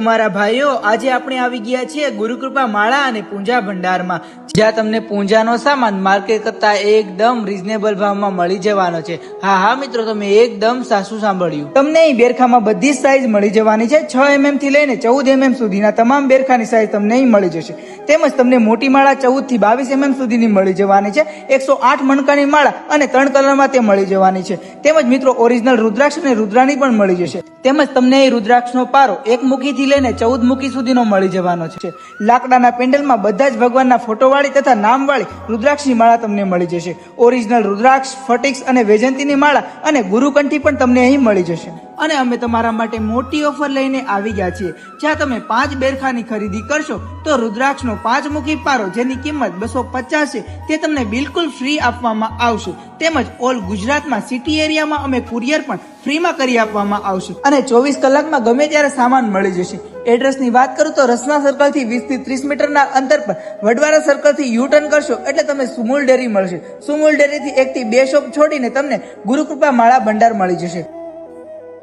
મારા ભાઈઓ, આજે આપણે આવી ગયા છીએ ગુરુકૃપા માળા અને પૂંજા ભંડારમાં, જ્યાં તમને પૂંજાનો સામાન માર્કેટ કરતા એકદમ રીઝનેબલ ભાવમાં મળી જવાનો છે. હા મિત્રો, તમે એકદમ સાચું સાંભળ્યું. તમને અહીં બેરખામાં બધી સાઈઝ મળી જવાની છે. 6 mm થી લઈને 14 mm સુધીના તમામ બેરખાની સાઈઝ તમને અહીં મળી જશે. તેમજ તમને મોટી માળા 14 થી 22 mm સુધીની મળી જવાની છે. 108 મણકાની માળા અને 3 કલરમાં તે મળી જવાની છે. તેમજ મિત્રો ઓરિજિનલ રુદ્રાક્ષ અને રુદ્રાણી પણ મળી જશે. તેમજ તમને અહીં રુદ્રાક્ષનો પારો 1 મુખીથી લઈને 14 મુખી સુધીનો મળી જવાનો છે. લાકડાના પેન્ડલમાં બધા જ ભગવાનના ફોટોવાળી તથા નામવાળી રુદ્રાક્ષની માળા તમને મળી જશે. ઓરિજિનલ રુદ્રાક્ષ, ફટિક્સ અને વૈજયંતીની માળા અને ગુરુકંઠી પણ તમને અહીં મળી જશે. અને અમે તમારા માટે મોટી ઓફર લઈને આવી ગયા છીએ, જ્યાં તમે 5 બેરખાની ખરીદી કરશો તો રુદ્રાક્ષનો 5 મુખી પારો, જેની કિંમત 250 છે, તે તમને બિલકુલ ફ્રી આપવામાં આવશે. તેમજ ઓલ ગુજરાતમાં સિટી એરિયામાં અમે કુરિયર પણ ફ્રીમાં કરી આપવામાં આવશે અને 24 કલાકમાં ગમે ત્યારે સામાન મળી જશે. એડ્રેસની વાત કરું તો રસના સર્કલ થી 20 થી 30 મીટરના અંતર પર વડવારા સર્કલ થી યુ ટર્ન કરશો એટલે તમે સુમૂલ ડેરી મળશે. સુમૂલ ડેરી થી 1 થી 2 શોપ છોડીને તમને ગુરુકૃપા માળા ભંડાર મળી જશે.